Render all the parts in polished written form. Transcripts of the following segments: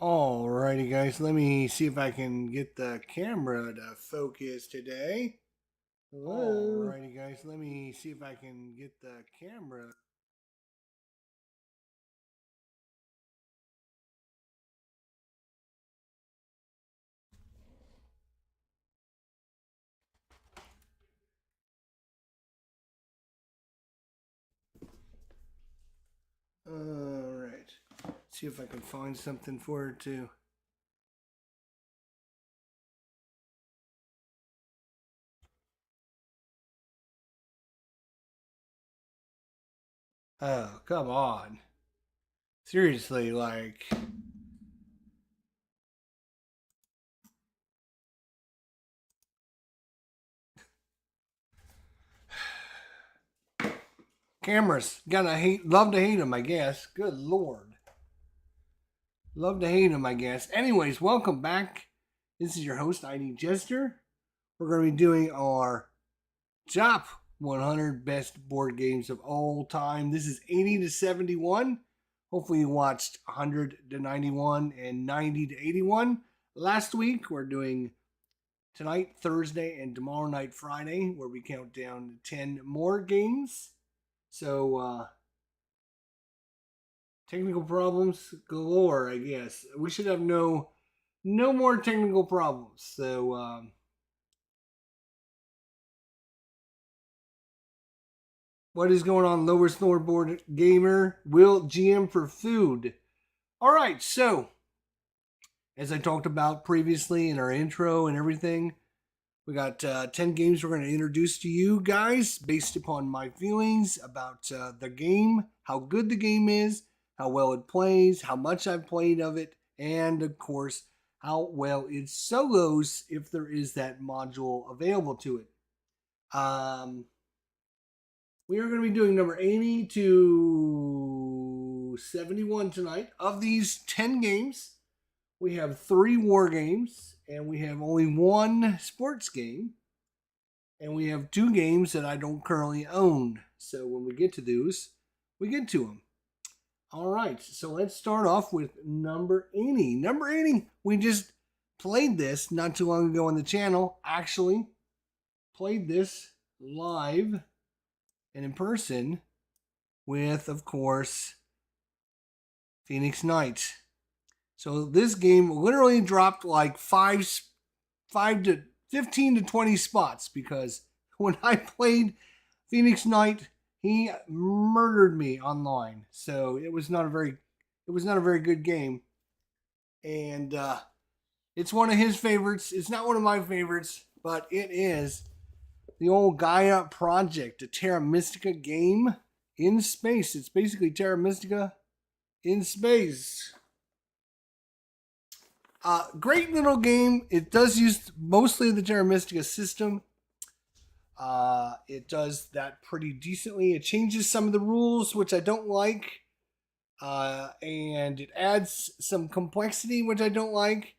Alrighty, guys, let me see if I can get the camera to focus today. Hello. Alrighty, guys, let me see if I can get the camera. Alright, see if I can find something for her to. Oh, come on. Seriously, like. Cameras, love to hate them, I guess. Good lord. Love to hate them, I guess. Anyways, welcome back. This is your host, Idjester. We're going to be doing our top 100 best board games of all time. This is 80 to 71. Hopefully, you watched 100 to 91 and 90 to 81. Last week, we're doing tonight, Thursday, and tomorrow night, Friday, where we count down 10 more games. So, technical problems galore, I guess. We should have no more technical problems. So, what is going on, Lower Snoreboard Gamer? Will GM for food. All right, so as I talked about previously in our intro and everything, we got 10 games we're going to introduce to you guys based upon my feelings about the game, how good the game is, how well it plays, how much I've played of it, and of course, how well it solos if there is that module available to it. We are going to be doing number 80 to 71 tonight. Of these 10 games, we have 3 war games, and we have only 1 sports game, and we have 2 games that I don't currently own. So when we get to those, we get to them. All right, so let's start off with number 80. Number 80, we just played this not too long ago on the channel. Actually, played this live and in person with, of course, Phoenix Knights. So this game literally dropped like 5 to 15 to 20 spots because when I played Phoenix Knight, he murdered me online. So it was not a very good game. And it's one of his favorites. It's not one of my favorites, but it is the old Gaia Project, a Terra Mystica game in space. It's basically Terra Mystica in space. Great little game. It does use mostly the Terra Mystica system. It does that pretty decently. It changes some of the rules, which I don't like. And it adds some complexity, which I don't like.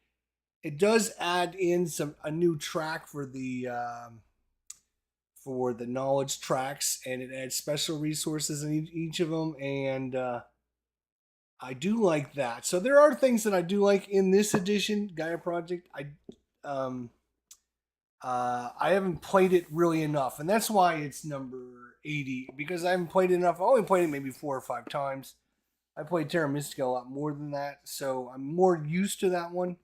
It does add in a new track for the knowledge tracks, and it adds special resources in each of them, and I do like that. So there are things that I do like in this edition, Gaia Project. I haven't played it really enough, and that's why it's number 80, because I haven't played it enough. I only played it maybe 4 or 5 times. I played Terra Mystica a lot more than that, so I'm more used to that one.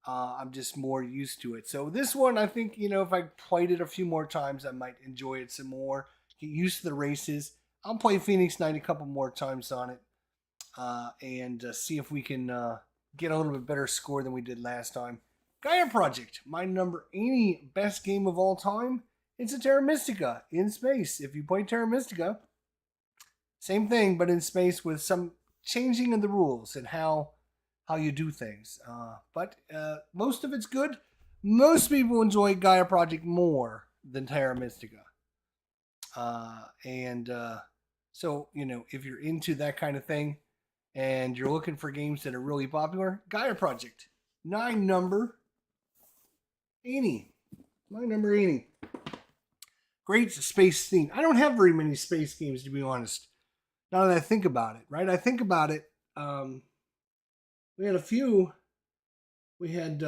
I'm just more used to it. So this one, I think, if I played it a few more times, I might enjoy it some more. Get used to the races. I'll play Phoenix Knight a couple more times on it, and see if we can get a little bit better score than we did last time. Gaia Project, my number 80 best game of all time. It's a Terra Mystica in space. If you play Terra Mystica, same thing, but in space with some changing of the rules and how you do things. But most of it's good. Most people enjoy Gaia Project more than Terra Mystica. And so, if you're into that kind of thing and you're looking for games that are really popular, Gaia Project, my number 80. My number 80. Great space theme. I don't have very many space games, to be honest. Now that I think about it, right? I think about it. We had a few. We had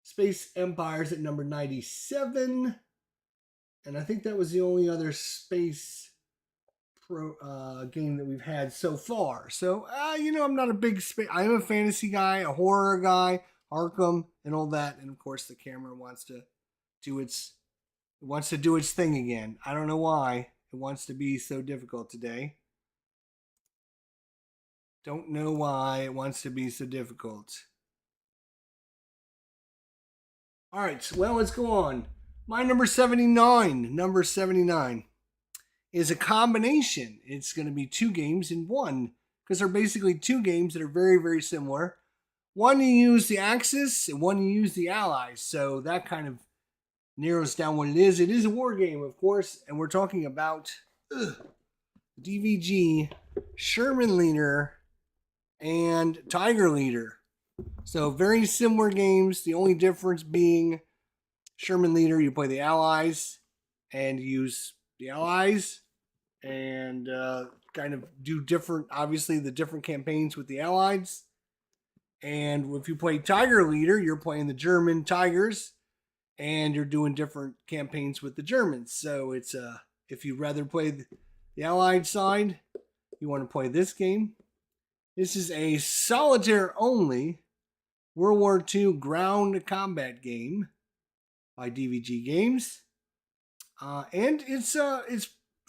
Space Empires at number 97. And I think that was the only other space game that we've had so far. So, I'm not a big space. I'm a fantasy guy, a horror guy, Arkham, and all that. And of course, the camera wants to do its thing again. I don't know why it wants to be so difficult today. Don't know why it wants to be so difficult. All right, well, let's go on. My number 79 is a combination. It's going to be two games in one because they're basically two games that are very, very similar. One you use the Axis and one you use the Allies. So that kind of narrows down what it is. It is a war game, of course, and we're talking about DVG, Sherman Leader, and Tiger Leader. So very similar games. The only difference being Sherman Leader, you play the Allies and use the Allies and kind of do different, obviously, the different campaigns with the Allies. And if you play Tiger Leader, you're playing the German Tigers and you're doing different campaigns with the Germans. So it's if you'd rather play the Allied side, you want to play this game. This is a solitaire only World War II ground combat game by DVG Games. And it's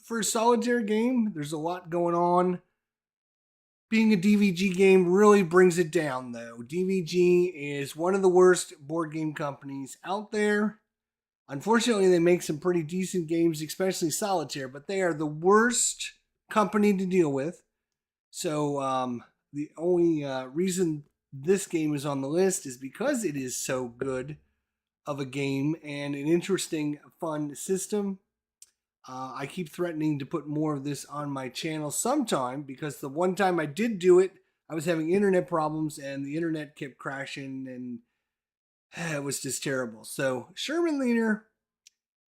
for a solitaire game. There's a lot going on. Being a DVG game really brings it down, though. DVG is one of the worst board game companies out there. Unfortunately, they make some pretty decent games, especially solitaire, but they are the worst company to deal with. So the only reason this game is on the list is because it is so good of a game and an interesting, fun system. I keep threatening to put more of this on my channel sometime because the one time I did do it, I was having internet problems and the internet kept crashing and it was just terrible. So Sherman Leader,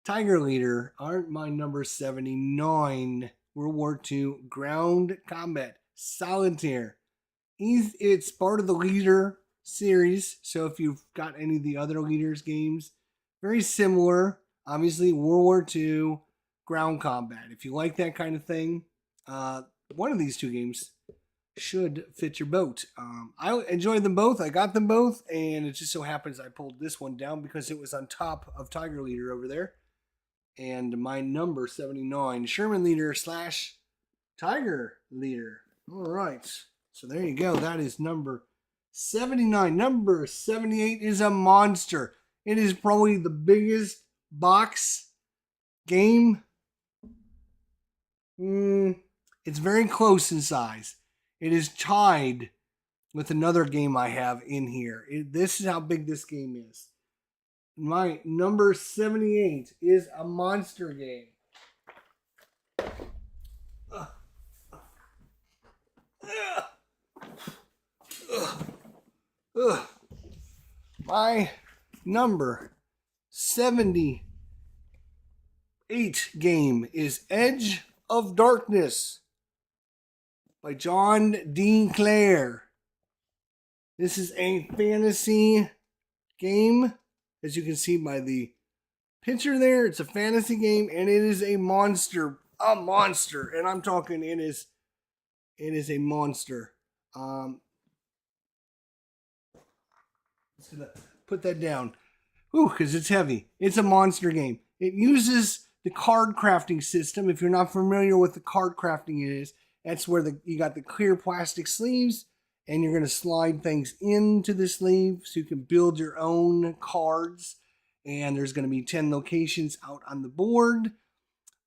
Tiger Leader aren't my number 79 World War II ground combat solitaire. It's part of the Leader series. So if you've got any of the other Leaders games, very similar. Obviously, World War II ground combat. If you like that kind of thing, one of these two games should fit your boat. I enjoyed them both. I got them both, and it just so happens I pulled this one down because it was on top of Tiger Leader over there. And my number 79, Sherman Leader / Tiger Leader. All right. So there you go. That is number 79. Number 78 is a monster. It is probably the biggest box game. It's very close in size. It is tied with another game I have in here. This is how big this game is. My number 78 is a monster game. My number 78 game is Edge of Darkness by John D. Clare. This is a fantasy game. As you can see by the picture there, it's a fantasy game and it is a monster. A monster. And I'm talking it is a monster. Just gonna put that down. Ooh, because it's heavy. It's a monster game. It uses the card crafting system. If you're not familiar with the card crafting is, that's where you got the clear plastic sleeves and you're going to slide things into the sleeve so you can build your own cards. And there's going to be 10 locations out on the board.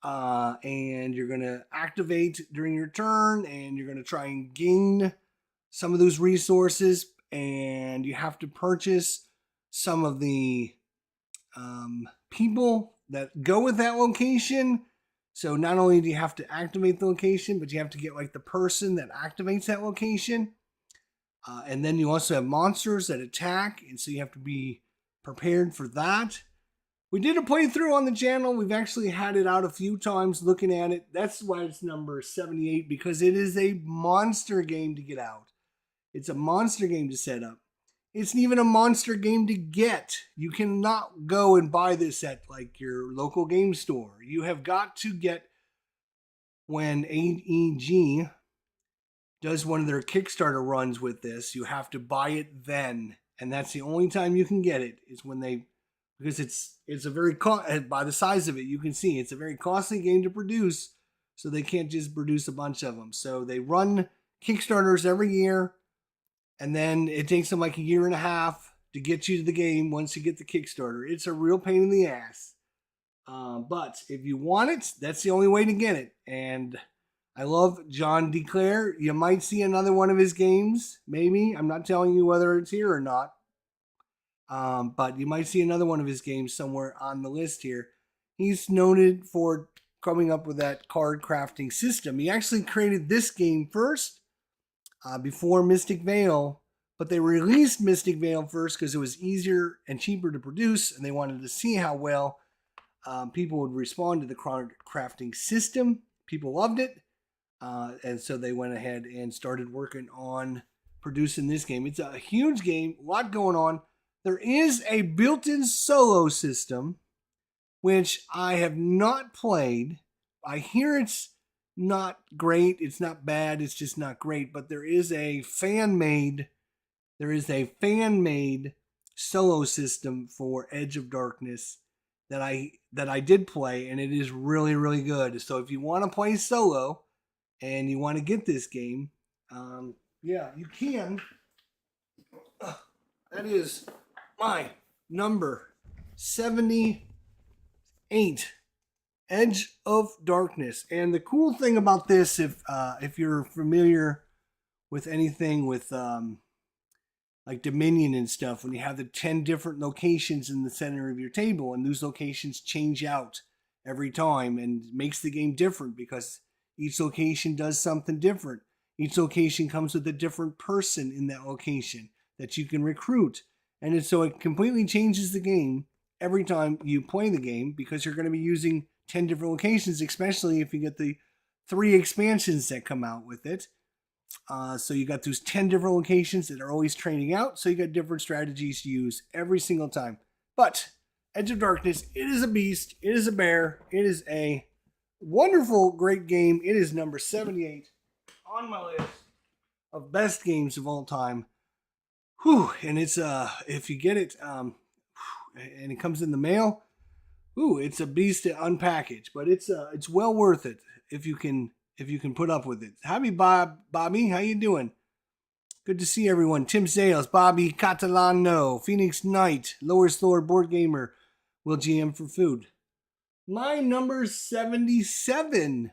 And you're going to activate during your turn and you're going to try and gain some of those resources. And you have to purchase some of the people that go with that location. So not only do you have to activate the location, but you have to get like the person that activates that location. And then you also have monsters that attack. And so you have to be prepared for that. We did a playthrough on the channel. We've actually had it out a few times looking at it. That's why it's number 78, because it is a monster game to get out. It's a monster game to set up. It's even a monster game to get. You cannot go and buy this at like your local game store. You have got to get when AEG does one of their Kickstarter runs with this. You have to buy it then, and that's the only time you can get it. Is when they, because it's a very by the size of it, you can see it's a very costly game to produce. So they can't just produce a bunch of them. So they run Kickstarters every year. And then it takes them like a year and a half to get you to the game once you get the Kickstarter. It's a real pain in the ass. But if you want it, that's the only way to get it. And I love John DeClaire. You might see another one of his games, maybe. I'm not telling you whether it's here or not. But you might see another one of his games somewhere on the list here. He's noted for coming up with that card crafting system. He actually created this game first. Before Mystic Vale, but they released Mystic Vale first because it was easier and cheaper to produce, and they wanted to see how well people would respond to the crafting system. People loved it, and so they went ahead and started working on producing this game. It's a huge game, a lot going on. There is a built-in solo system, which I have not played. I hear it's not great, it's not bad, it's just not great, but there is a fan-made solo system for Edge of Darkness that I did play, and it is really, really good. So if you want to play solo and you want to get this game, yeah, you can. That is my number 78. Edge of Darkness. And the cool thing about this, if you're familiar with anything with like Dominion and stuff, when you have the 10 different locations in the center of your table, and those locations change out every time and makes the game different because each location does something different. Each location comes with a different person in that location that you can recruit. And so it completely changes the game every time you play the game because you're going to be using 10 different locations, especially if you get the 3 expansions that come out with it. So you got those 10 different locations that are always training out. So you got different strategies to use every single time. But Edge of Darkness, it is a beast. It is a bear. It is a wonderful, great game. It is number 78 on my list of best games of all time. Whew. And it's, if you get it, and it comes in the mail, it's a beast to unpackage, but it's well worth it if you can put up with it. Happy Bobby, how you doing? Good to see everyone. Tim Sales, Bobby Catalano, Phoenix Knight, Lower Store Board Gamer, Will GM for Food. My number 77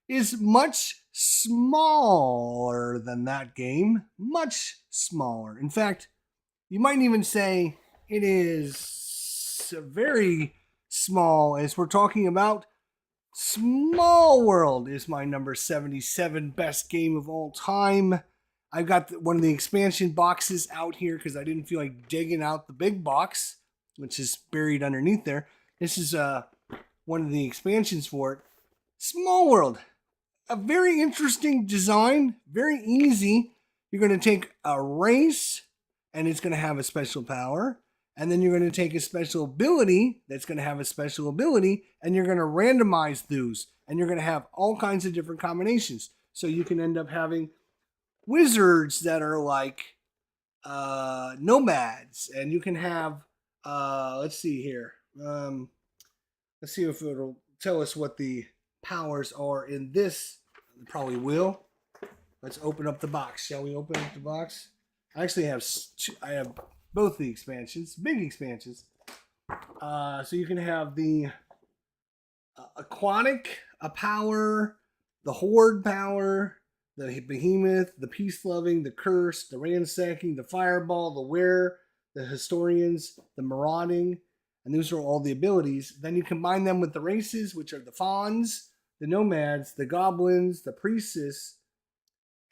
is much smaller than that game. Much smaller. In fact, you might even say it is very small, as we're talking about Small World is my number 77 best game of all time. I've got one of the expansion boxes out here because I didn't feel like digging out the big box, which is buried underneath there. This is one of the expansions for it. Small World, a very interesting design, very easy. You're going to take a race, and it's going to have a special power. And then you're going to take a special ability that's going to have a special ability, and you're going to randomize those. And you're going to have all kinds of different combinations. So you can end up having wizards that are like nomads. And you can have, let's see here. Let's see if it'll tell us what the powers are in this. It probably will. Let's open up the box. Shall we open up the box? I actually have both the expansions, big expansions. So you can have the aquatic power, the horde power, the behemoth, the peace-loving, the curse, the ransacking, the fireball, the wear, the historians, the marauding, and those are all the abilities. Then you combine them with the races, which are the fauns, the nomads, the goblins, the priestess,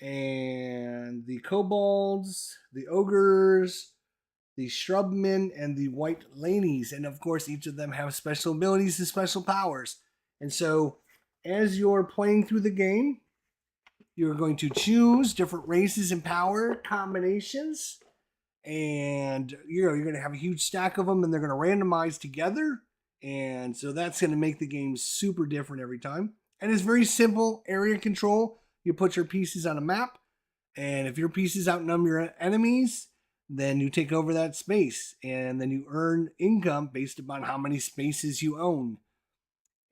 and the kobolds, the ogres, the shrubmen, and the white lanies. And of course, each of them have special abilities and special powers. And so, as you're playing through the game, You're going to choose different races and power combinations. And you're going to have a huge stack of them, and they're going to randomize together. And so that's going to make the game super different every time. And it's very simple area control. You put your pieces on a map, and if your pieces outnumber your enemies, then you take over that space, and then you earn income based upon how many spaces you own.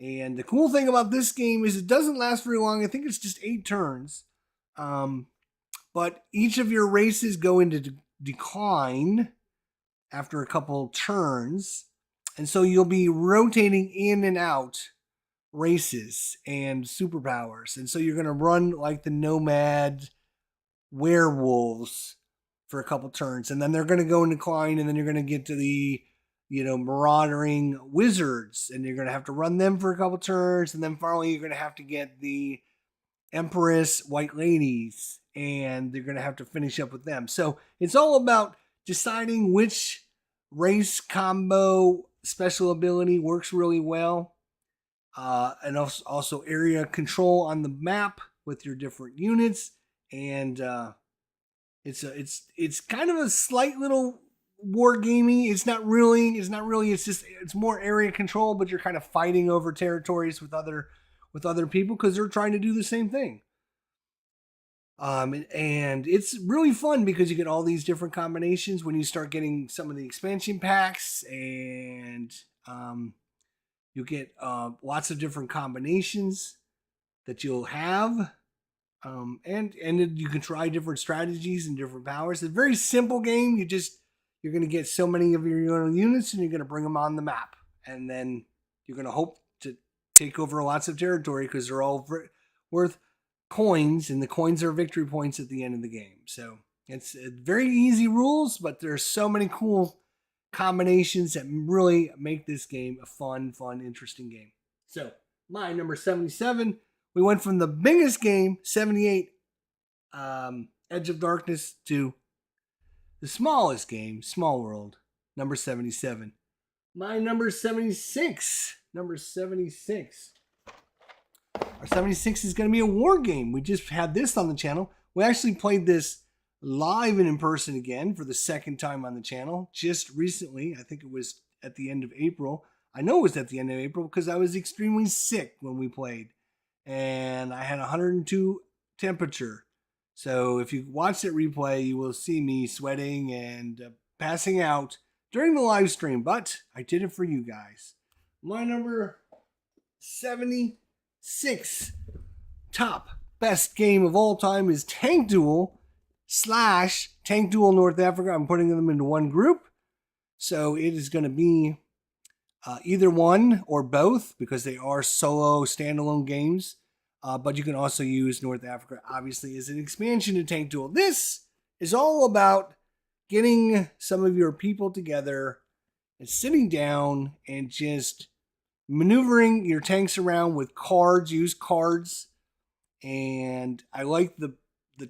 And the cool thing about this game is it doesn't last very long. I think it's just 8 turns. But each of your races go into decline after a couple turns. And so you'll be rotating in and out races and superpowers. And so you're going to run like the nomad werewolves for a couple turns. And then they're going to go in decline, and then you're going to get to the marauding wizards, and you're going to have to run them for a couple turns. And then finally you're going to have to get the Empress White Ladies, and they're going to have to finish up with them. So it's all about deciding which race combo special ability works really well. And also area control on the map with your different units. And it's kind of a slight little wargamey. It's not really. It's more area control, but you're kind of fighting over territories with other people because they're trying to do the same thing. And it's really fun because you get all these different combinations when you start getting some of the expansion packs, and you get lots of different combinations that you'll have. And you can try different strategies and different powers. It's a very simple game. You're going to get so many of your units, and you're going to bring them on the map. And then you're going to hope to take over lots of territory because they're all worth coins, and the coins are victory points at the end of the game. So it's very easy rules, but there's so many cool combinations that really make this game a fun, interesting game. So my number 77, we went from the biggest game, 78, Edge of Darkness, to the smallest game, Small World, number 77. My number 76. Number 76. Our 76 is going to be a war game. We just had this on the channel. We actually played this live and in person again for the second time on the channel just recently. I think it was at the end of April. I know it was at the end of April because I was extremely sick when we played. And I had 102 temperature. So if you watch that replay, you will see me sweating and passing out during the live stream. But I did it for you guys. My number 76 top best game of all time is Tank Duel / Tank Duel North Africa. I'm putting them into one group. So it is going to be either one or both because they are solo standalone games. But you can also use North Africa, obviously, as an expansion to Tank Duel. This is all about getting some of your people together and sitting down and just maneuvering your tanks around with cards. Use cards. And I like the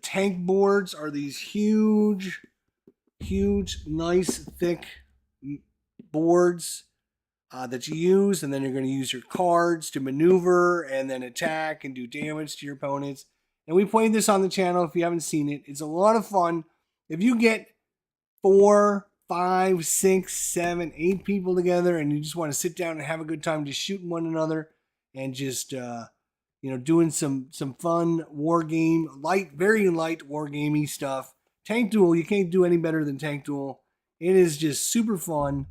tank boards are these huge, nice, thick boards that you use, and then you're going to use your cards to maneuver and then attack and do damage to your opponents. And we played this on the channel if you haven't seen it. It's a lot of fun. If you get 4, 5, 6, 7, 8 people together and you just want to sit down and have a good time just shooting one another and just doing some fun war game, very light war gamey stuff. Tank Duel, you can't do any better than Tank Duel. It is just super fun.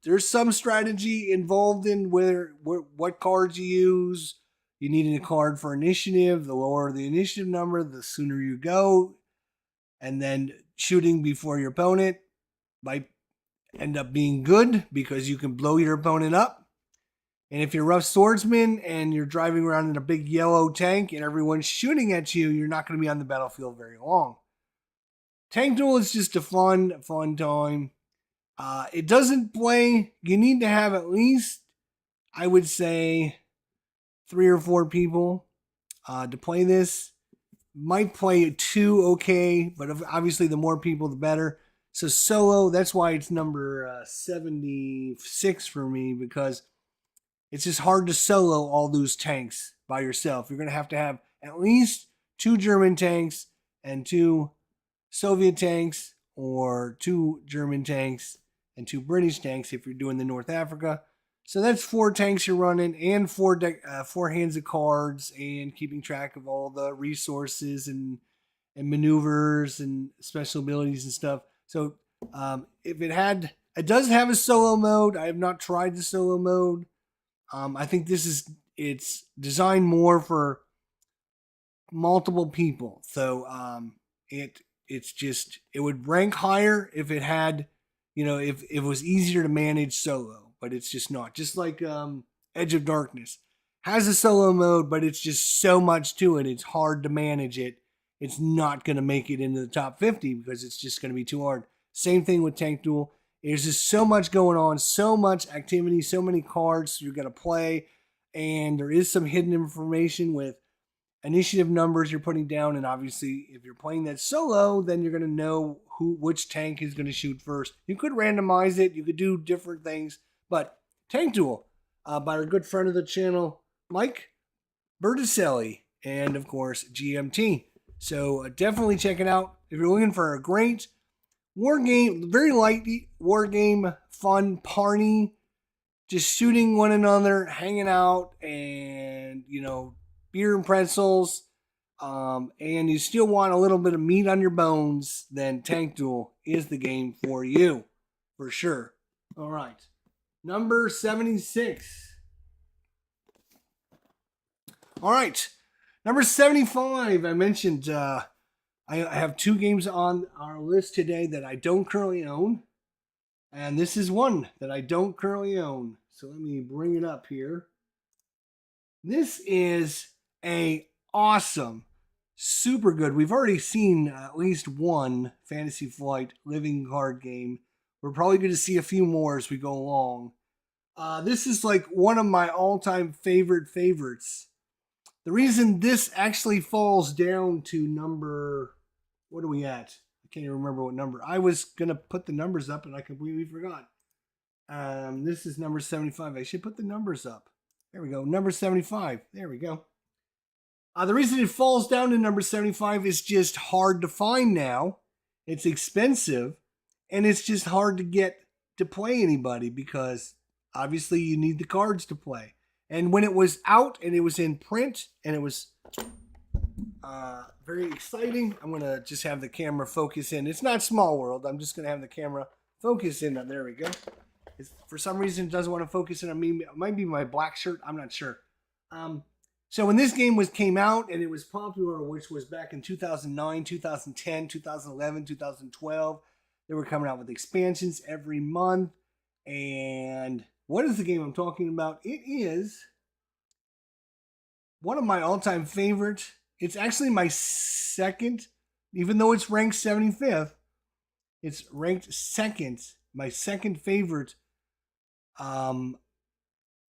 There's some strategy involved in what cards you use. You need a card for initiative. The lower the initiative number, the sooner you go. And then shooting before your opponent might end up being good because you can blow your opponent up. And if you're a rough swordsman and you're driving around in a big yellow tank and everyone's shooting at you, you're not going to be on the battlefield very long. Tank Duel is just a fun time. It doesn't play. You need to have at least, I would say, 3 or 4 people to play this. Might play 2 okay, but obviously the more people, the better. So solo, that's why it's number 76 for me, because it's just hard to solo all those tanks by yourself. You're going to have at least 2 German tanks and 2 Soviet tanks, or 2 German tanks and 2 British tanks if you're doing the North Africa. So that's 4 tanks you're running, and 4 hands of cards, and keeping track of all the resources and maneuvers and special abilities and stuff. So if it does have a solo mode. I have not tried the solo mode. I think it's designed more for multiple people. So it would rank higher if it had, if it was easier to manage solo, but it's just not. Just like Edge of Darkness has a solo mode, but it's just so much to it. It's hard to manage it. It's not going to make it into the top 50 because it's just going to be too hard. Same thing with Tank Duel. There's just so much going on, so much activity, so many cards you're going to play, and there is some hidden information with initiative numbers you're putting down. And obviously, if you're playing that solo, then you're going to know which tank is going to shoot first. You could randomize it, you could do different things, but Tank Duel by our good friend of the channel, Mike Berticelli, and of course GMT. So definitely check it out if you're looking for a great war game, very light war game, fun party, just shooting one another, hanging out, and beer and pretzels, and you still want a little bit of meat on your bones, then Tank Duel is the game for you, for sure. All right, number 76. All right, number 75. I mentioned I have 2 games on our list today that I don't currently own. And this is one that I don't currently own. So let me bring it up here. This is a awesome, super good. We've already seen at least one Fantasy Flight living card game. We're probably going to see a few more as we go along. This is like one of my all-time favorites. The reason this actually falls down to number... What are we at? I can't even remember what number. I was going to put the numbers up and I completely forgot. This is number 75. I should put the numbers up. There we go. Number 75. There we go. The reason it falls down to number 75 is just hard to find now. It's expensive. And it's just hard to get to play anybody because obviously you need the cards to play. And when it was out and it was in print and it was... very exciting. I'm going to just have the camera focus in. It's not Small World. I'm just going to have the camera focus in. There we go. For some reason, it doesn't want to focus in on me. It might be my black shirt. I'm not sure. So when this game came out and it was popular, which was back in 2009, 2010, 2011, 2012, they were coming out with expansions every month. And what is the game I'm talking about? It is one of my all-time favorite. It's actually my second, even though it's ranked 75th, it's ranked second, my second favorite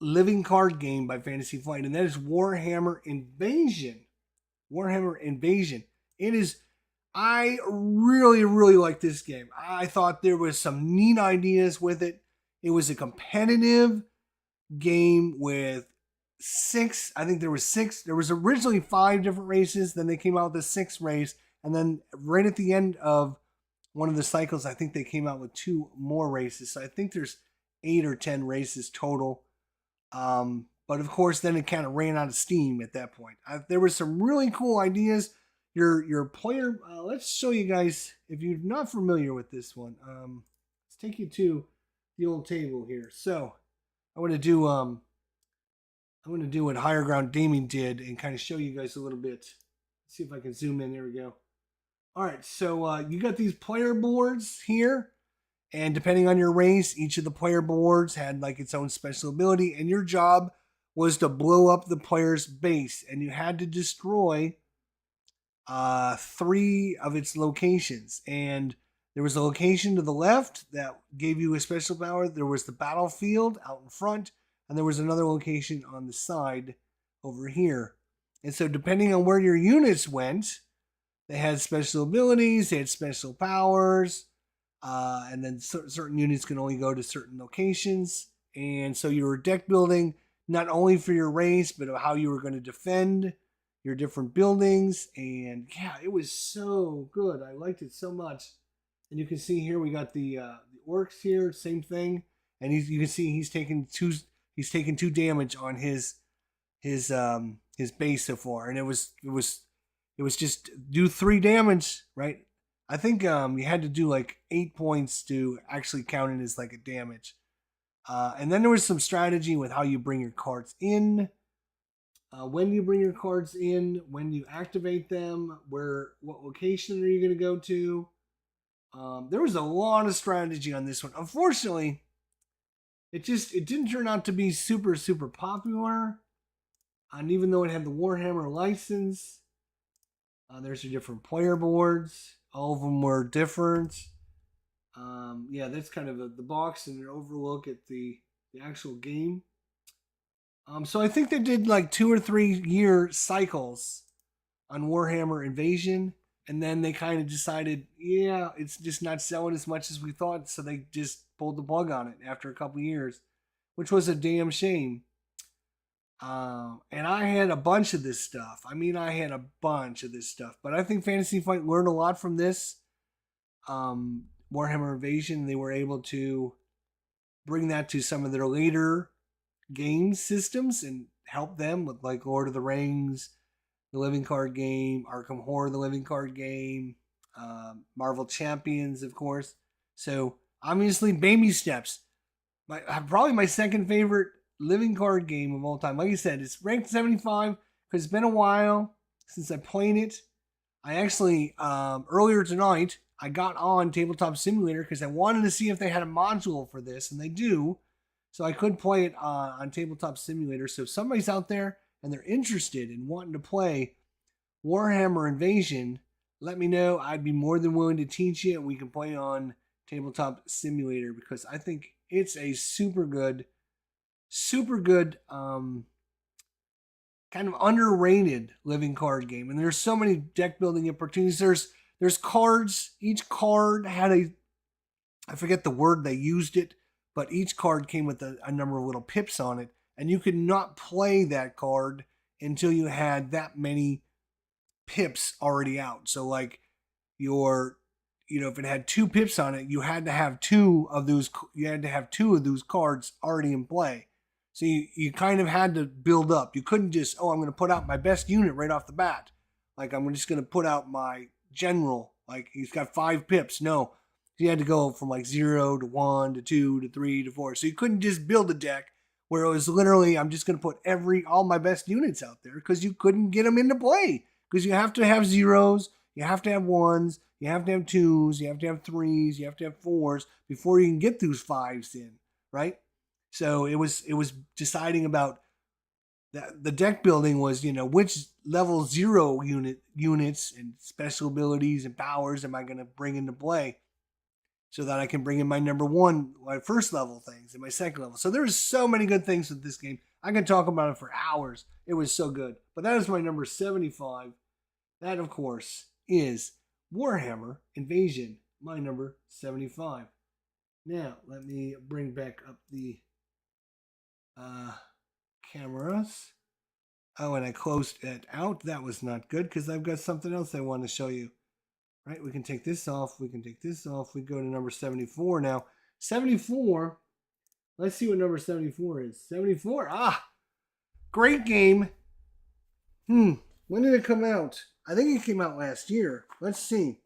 living card game by Fantasy Flight, and that is Warhammer Invasion. Warhammer Invasion. I really, really like this game. I thought there was some neat ideas with it. It was a competitive game with 6. I think there was 6. There was originally 5 different races. Then they came out with the 6th race. And then right at the end of one of the cycles, I think they came out with 2 more races. So I think there's 8 or 10 races total. But of course, then it kind of ran out of steam at that point. There were some really cool ideas. Your player, let's show you guys, if you're not familiar with this one, let's take you to the old table here. So I want to do what Higher Ground Gaming did and kind of show you guys a little bit. Let's see if I can zoom in. There we go. All right, so you got these player boards here, and depending on your race, each of the player boards had like its own special ability, and your job was to blow up the player's base, and you had to destroy 3 of its locations. And there was a location to the left that gave you a special power. There was the battlefield out in front, and there was another location on the side over here. And so depending on where your units went, they had special abilities, they had special powers, and then certain units can only go to certain locations. And so you were deck building not only for your race, but how you were going to defend your different buildings. And yeah, it was so good. I liked it so much. And you can see here we got the orcs here, same thing. And you can see he's taken two damage on his base so far, and it was just do 3 damage, right? I think you had to do like 8 points to actually count it as like a damage. And then there was some strategy with how you bring your cards in, when you bring your cards in, when you activate them, what location are you going to go to? There was a lot of strategy on this one. Unfortunately, it didn't turn out to be super popular. And even though it had the Warhammer license, there's your different player boards. All of them were different. Yeah, that's kind of the box and an overlook at the actual game. So I think they did like 2 or 3 year cycles on Warhammer Invasion. And then they kind of decided, yeah, it's just not selling as much as we thought. So they just pulled the plug on it after a couple years, which was a damn shame. And I had a bunch of this stuff. I mean, I had a bunch of this stuff. But I think Fantasy Flight learned a lot from this. Warhammer Invasion, they were able to bring that to some of their later game systems and help them with like Lord of the Rings, the living card game, Arkham Horror, the living card game, Marvel Champions, of course. So obviously, baby steps. Probably my second favorite living card game of all time. Like I said, it's ranked 75 because it's been a while since I played it. I actually, earlier tonight, I got on Tabletop Simulator because I wanted to see if they had a module for this, and they do. So I could play it on Tabletop Simulator. So if somebody's out there and they're interested in wanting to play Warhammer Invasion, let me know. I'd be more than willing to teach you, and we can play on Tabletop Simulator because I think it's a super good kind of underrated living card game. And there's so many deck building opportunities. There's cards. Each card had I forget the word they used it, but each card came with a number of little pips on it. And you could not play that card until you had that many pips already out. So like if it had 2 pips on it, you had to have 2 of those cards already in play. So you kind of had to build up. You couldn't just, I'm going to put out my best unit right off the bat. Like, I'm just going to put out my general. Like, he's got 5 pips. No. You had to go from like 0 to 1 to 2 to 3 to 4. So you couldn't just build a deck where it was literally, I'm just going to put all my best units out there because you couldn't get them into play. Because you have to have 0s, you have to have 1s, you have to have 2s, you have to have 3s, you have to have 4s before you can get those 5s in, right? So it was deciding about the deck building was, which level 0 units and special abilities and powers am I going to bring into play so that I can bring in my number 1, my first level things and my second level. So there's so many good things with this game. I can talk about it for hours. It was so good. But that is my number 75. That, of course, is Warhammer Invasion, my number 75. Now, let me bring back up the cameras. Oh, and I closed it out. That was not good because I've got something else I want to show you. Right, we can take this off. We can take this off. We go to number 74 now. 74. Let's see what number 74 is. 74. Great game. When did it come out? I think it came out last year. Let's see.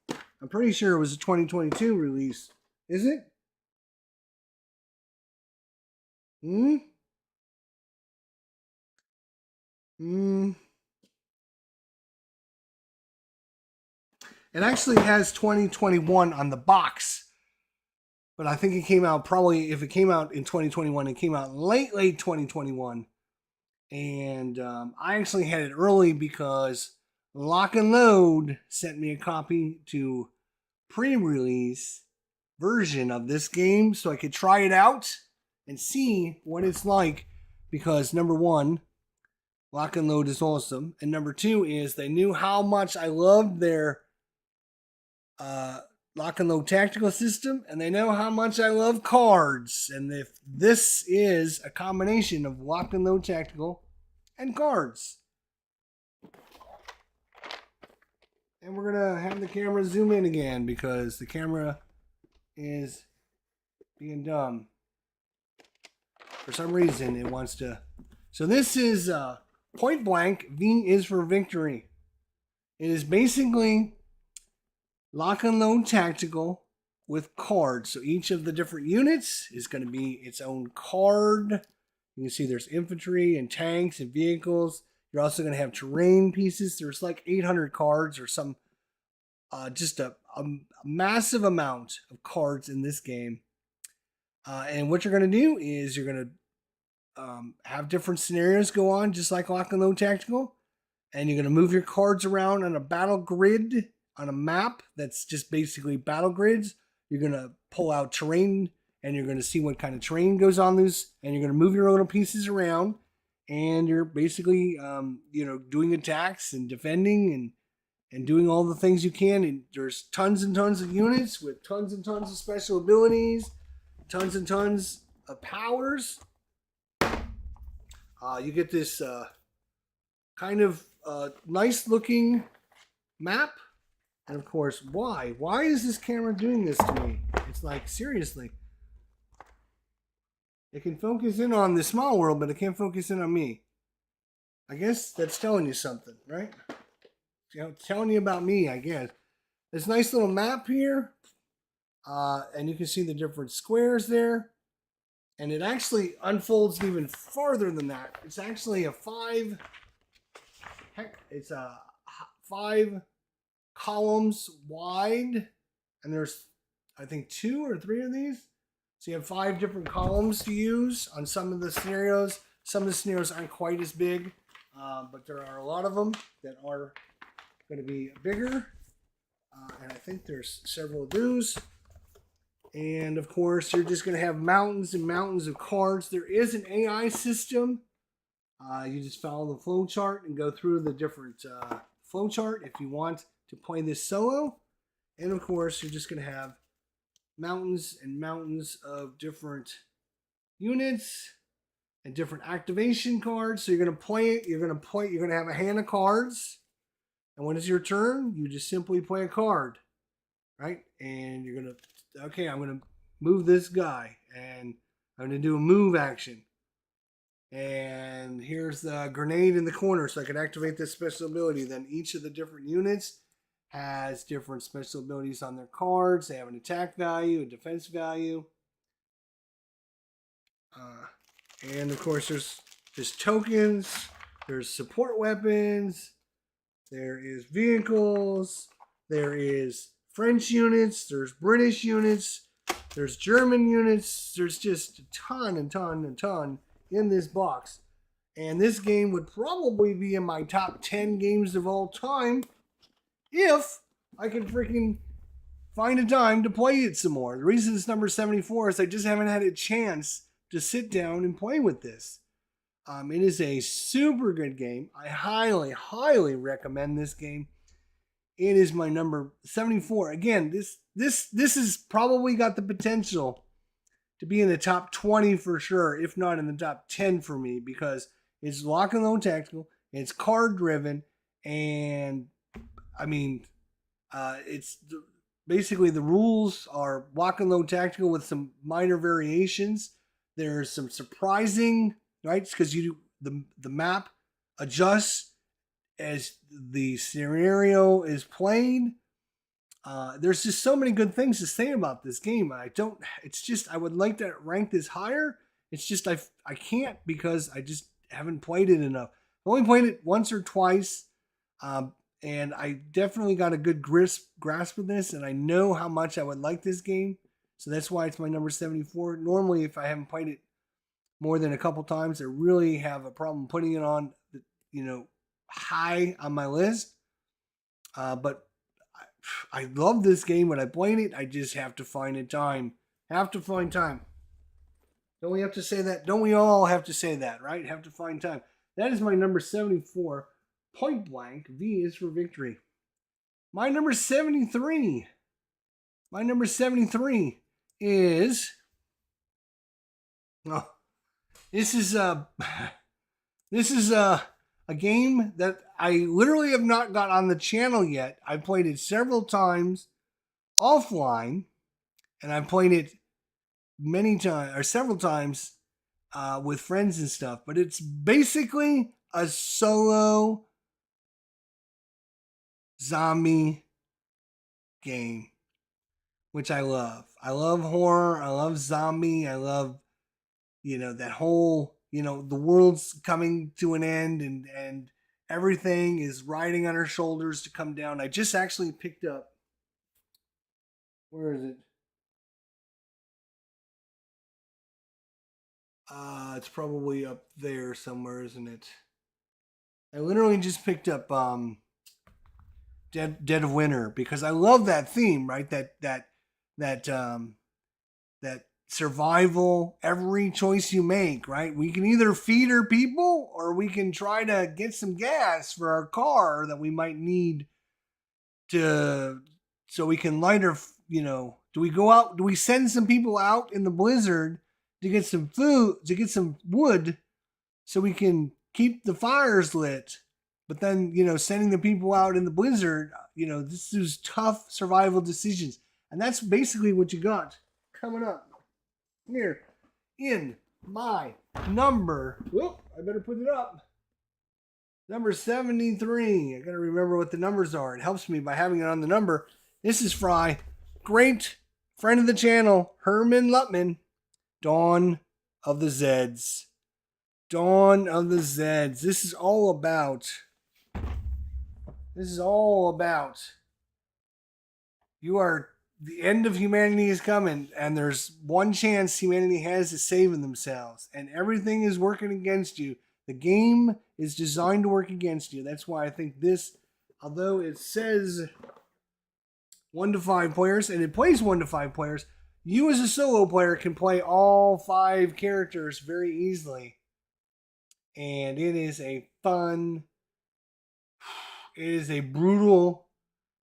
I'm pretty sure it was a 2022 release. Is it? It actually has 2021 on the box. But I think it came out if it came out in 2021, it came out late 2021. And I actually had it early because Lock and Load sent me a copy to pre-release version of this game so I could try it out and see what it's like. Because number 1, Lock and Load is awesome. And number 2 is they knew how much I loved their Lock and Load tactical system, and they know how much I love cards. And if this is a combination of Lock and Load tactical and cards. And we're going to have the camera zoom in again because the camera is being dumb. For some reason, it wants to. So this is Point Blank. V is for Victory. It is basically lock and load tactical with cards. So each of the different units is going to be its own card. You can see there's infantry and tanks and vehicles. You're also going to have terrain pieces. There's like 800 cards or some, just a massive amount of cards in this game. And what you're going to do is you're going to have different scenarios go on, just like Lock and Load Tactical. And you're going to move your cards around on a battle grid on a map that's just basically battle grids. You're going to pull out terrain and you're going to see what kind of terrain goes on those. And you're going to move your little pieces around. And you're basically, doing attacks and defending and doing all the things you can. And there's tons and tons of units with tons and tons of special abilities, tons and tons of powers. You get this kind of nice looking map. And of course, why? Why is this camera doing this to me? It's like, seriously. It can focus in on the small world, but it can't focus in on me. I guess that's telling you something, right? Telling you about me, I guess. This nice little map here. And you can see the different squares there. And it actually unfolds even farther than that. It's actually it's a 5 columns wide. And there's, I think, 2 or 3 of these. So you have 5 different columns to use on some of the scenarios. Some of the scenarios aren't quite as big, but there are a lot of them that are going to be bigger. And I think there's several of those. And of course, you're just going to have mountains and mountains of cards. There is an AI system. You just follow the flow chart and go through the different flow chart if you want to play this solo. And of course, you're just going to have mountains and mountains of different units and different activation cards. So you're going to play it. You're going to have a hand of cards. And when it's your turn, you just simply play a card, right? And you're going to, okay, I'm going to move this guy and I'm going to do a move action. And here's the grenade in the corner so I can activate this special ability. Then each of the different units has different special abilities on their cards. They have an attack value, a defense value. And of course, there's tokens, there's support weapons, there is vehicles, there is French units, there's British units, there's German units. There's just a ton and ton and ton in this box. And this game would probably be in my top 10 games of all time if I can freaking find a time to play it some more. The reason it's number 74 is I just haven't had a chance to sit down and play with this. It is a super good game. I highly, highly recommend this game. It is my number 74. Again, this has probably got the potential to be in the top 20 for sure, if not in the top 10 for me, because it's lock and load tactical, it's card driven, and I mean, it's basically the rules are lock and load tactical with some minor variations. There's some surprising, right? Because you do the map adjusts as the scenario is played. There's just so many good things to say about this game. I would like to rank this higher. It's just I can't because I just haven't played it enough. I've only played it once or twice, and I definitely got a good grasp of this, and I know how much I would like this game. So that's why it's my number 74. Normally, if I haven't played it more than a couple times, I really have a problem putting it on, high on my list. But I love this game. When I play it, I just have to find time. Have to find time. Don't we have to say that? Don't we all have to say that, right? Have to find time. That is my number 74. Point Blank. V is for Victory. My number 73. My number 73 is... Oh, this is a game that I literally have not got on the channel yet. I played it several times offline, and I played it many times or several times with friends and stuff. But it's basically a solo zombie game, which I love. I love horror. I love zombie. I love, that whole, the world's coming to an end and everything is riding on our shoulders to come down. I just actually picked up, where is it? It's probably up there somewhere, isn't it? I literally just picked up Dead of Winter because I love that theme, right? That survival, every choice you make, right? We can either feed our people or we can try to get some gas for our car that we might need to so we can light our, do we go out, do we send some people out in the blizzard to get some food, to get some wood so we can keep the fires lit? But then, sending the people out in the blizzard, this is tough survival decisions. And that's basically what you got coming up here in my number. Whoop, I better put it up. Number 73. I got to remember what the numbers are. It helps me by having it on the number. This is Fry. Great friend of the channel, Herman Lutman. Dawn of the Zeds. Dawn of the Zeds. This is all about the end of humanity is coming, and there's one chance humanity has to saving themselves, and everything is working against you. The game is designed to work against you. That's why I think this, although it says 1 to 5 players, and it plays 1 to 5 players, you as a solo player can play all 5 characters very easily. And it is a fun, it is a brutal,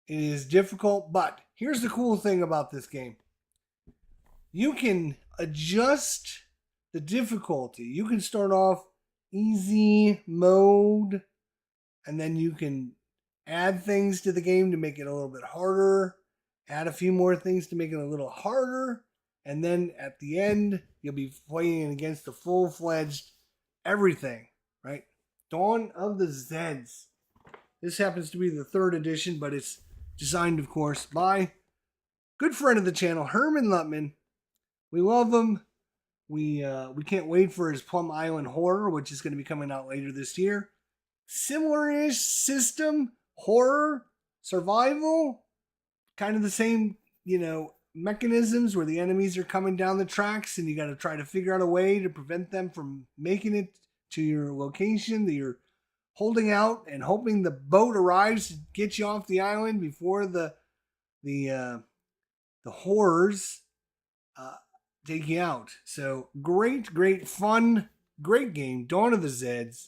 it is difficult, but here's the cool thing about this game. You can adjust the difficulty. You can start off easy mode, and then you can add things to the game to make it a little bit harder, add a few more things to make it a little harder, and then at the end, you'll be playing against the full-fledged everything, right? Dawn of the Zeds. This happens to be the 3rd edition, but it's designed, of course, by good friend of the channel, Herman Lutman. We love him. We can't wait for his Plum Island Horror, which is going to be coming out later this year. Similar-ish system, horror, survival, kind of the same, mechanisms where the enemies are coming down the tracks and you got to try to figure out a way to prevent them from making it to your location that you're holding out and hoping the boat arrives to get you off the island before the horrors take you out. So great fun, great game. Dawn of the Zeds.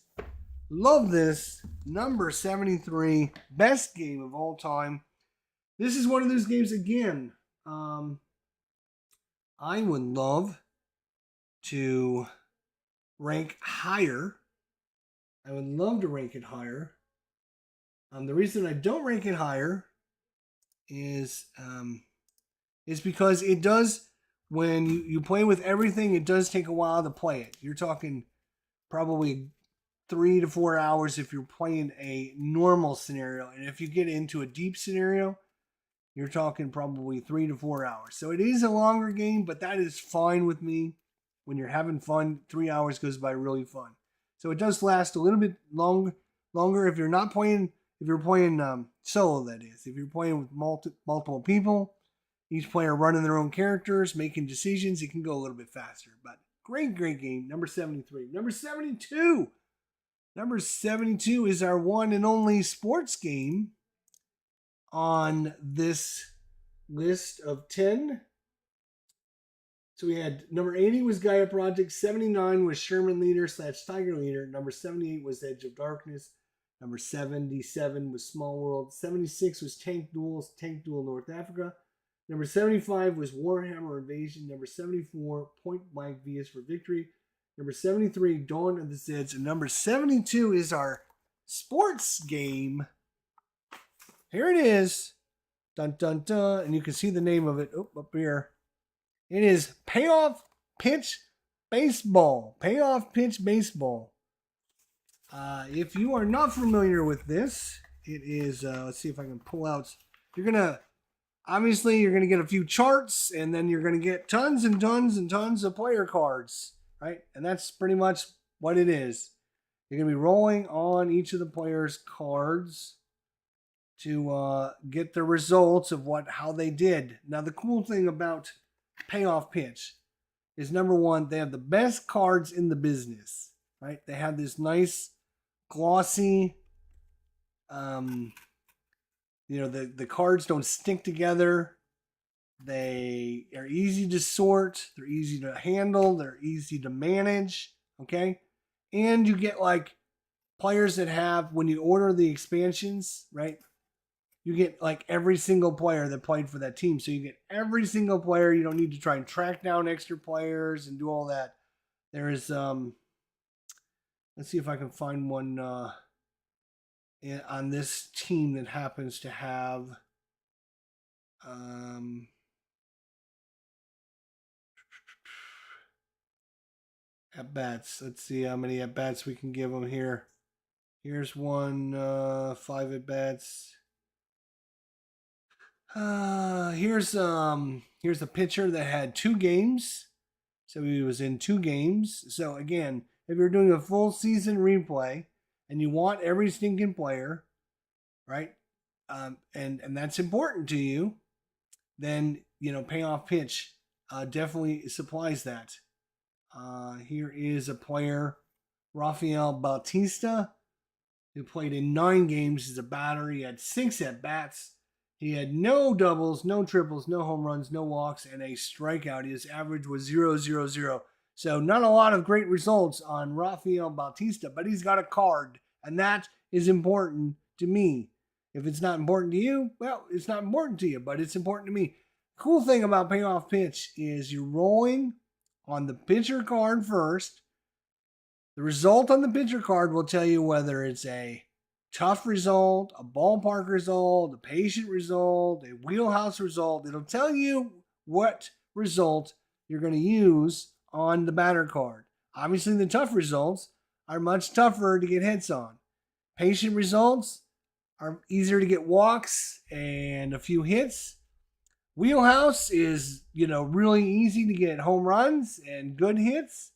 Love this. Number 73, best game of all time. This is one of those games again. I would love to rank higher. I would love to rank it higher. The reason I don't rank it higher is because it does, when you play with everything, it does take a while to play it. You're talking probably 3 to 4 hours if you're playing a normal scenario. And if you get into a deep scenario, you're talking probably 3 to 4 hours. So it is a longer game, but that is fine with me. When you're having fun, 3 hours goes by really fun. So it does last a little bit longer if you're not playing, if you're playing solo, that is. If you're playing with multiple people, each player running their own characters, making decisions, it can go a little bit faster. But great game. Number 73. Number 72. Number 72 is our one and only sports game on this list of 10. So we had number 80 was Gaia Project, 79 was Sherman Leader / Tiger Leader, number 78 was Edge of Darkness, number 77 was Small World, 76 was Tank Duel North Africa, number 75 was Warhammer Invasion, number 74 Point Blank VS for Victory, number 73 Dawn of the Zeds, and number 72 is our sports game. Here it is. Dun, dun, dun. And you can see the name of it up here. It is Payoff Pitch Baseball. Payoff Pitch Baseball. If you are not familiar with this, it is, let's see if I can pull out. Obviously, you're going to get a few charts, and then you're going to get tons and tons and tons of player cards, right? And that's pretty much what it is. You're going to be rolling on each of the players' cards to get the results of how they did. Now, the cool thing about Payoff Pitch is, number one, they have the best cards in the business, right? They have this nice, glossy, the cards don't stick together. They are easy to sort. They're easy to handle. They're easy to manage. Okay. And you get like players that have, when you order the expansions, right? You get like every single player that played for that team. So you get every single player. You don't need to try and track down extra players and do all that. There is, let's see if I can find one on this team that happens to have at bats. Let's see how many at bats we can give them here. Here's one, 5 at bats. Here's a pitcher that had 2 games. So he was in 2 games. So again, if you're doing a full season replay and you want every stinking player, right? And that's important to you, then, Payoff Pitch definitely supplies that. Here is a player, Rafael Bautista, who played in 9 games as a batter. He had 6 at-bats. He had no doubles, no triples, no home runs, no walks, and a strikeout. His average was 0.00. So not a lot of great results on Rafael Bautista, but he's got a card, and that is important to me. If it's not important to you, well, it's not important to you, but it's important to me. Cool thing about Payoff Pitch is you're rolling on the pitcher card first. The result on the pitcher card will tell you whether it's a tough result, a ballpark result, a patient result, a wheelhouse result. It'll tell you what result you're going to use on the batter card. Obviously, the tough results are much tougher to get hits on. Patient results are easier to get walks and a few hits. Wheelhouse is, really easy to get home runs and good hits.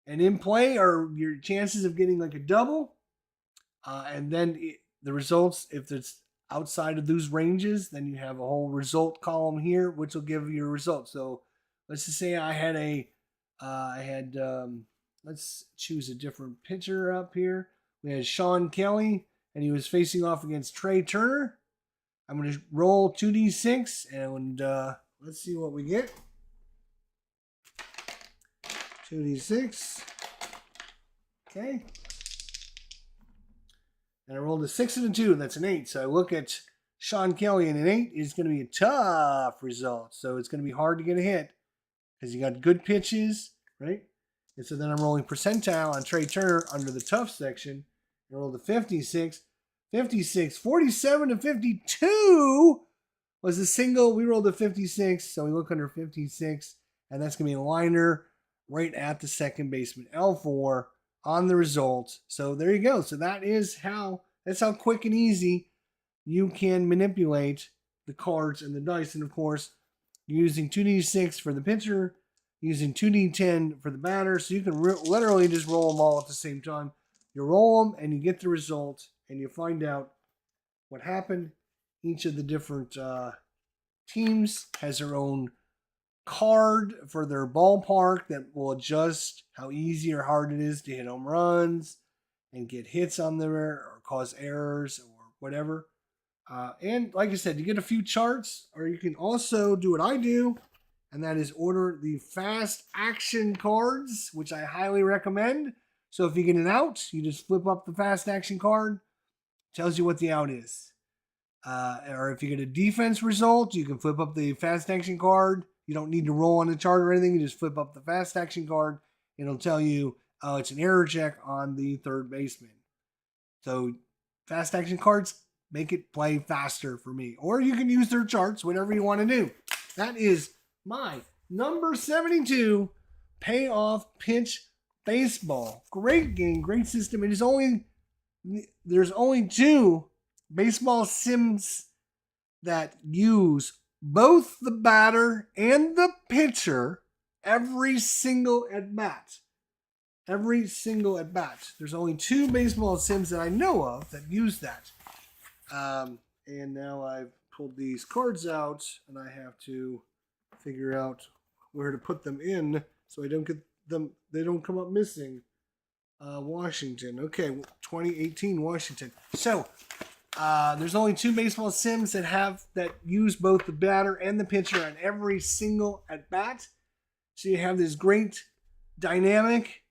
And in play are your chances of getting like a double. And then the results, if it's outside of those ranges, then you have a whole result column here, which will give you your results. So let's just say I had let's choose a different pitcher up here. We had Sean Kelly, and he was facing off against Trey Turner. I'm going to roll 2d6, and let's see what we get. 2d6. Okay. And I rolled a 6 and a 2, and that's an 8. So I look at Sean Kelly, and an 8 is going to be a tough result. So it's going to be hard to get a hit because you got good pitches, right? And so then I'm rolling percentile on Trey Turner under the tough section. I rolled a 56. 56, 47 to 52 was a single. We rolled a 56, so we look under 56, and that's going to be a liner right at the second baseman, L4, on the result. So there you go. So that's how quick and easy you can manipulate the cards and the dice. And of course, using 2d6 for the pitcher, using 2d10 for the batter, so you can literally just roll them all at the same time. You roll them and you get the result, and you find out what happened. Each of the different teams has their own card for their ballpark that will adjust how easy or hard it is to hit home runs and get hits on there or cause errors or whatever. And like I said, you get a few charts, or you can also do what I do, and that is order the fast action cards, which I highly recommend. So if you get an out, you just flip up the fast action card. Tells you what the out is. Or if you get a defense result, you can flip up the fast action card. You don't need to roll on the chart or anything. You just flip up the fast action card. It'll tell you it's an error check on the third baseman. So fast action cards make it play faster for me. Or you can use their charts, whatever you want to do. That is my number 72 payoff pitch baseball. Great game, great system. There's only 2 baseball sims that use both the batter and the pitcher every single at bat. Every single at bat. There's only 2 baseball sims that I know of that use that. And now I've pulled these cards out, and I have to figure out where to put them in so I don't get them. They don't come up missing. Washington. Okay, 2018 Washington. So there's only 2 baseball sims that use both the batter and the pitcher on every single at bat. So you have this great dynamic,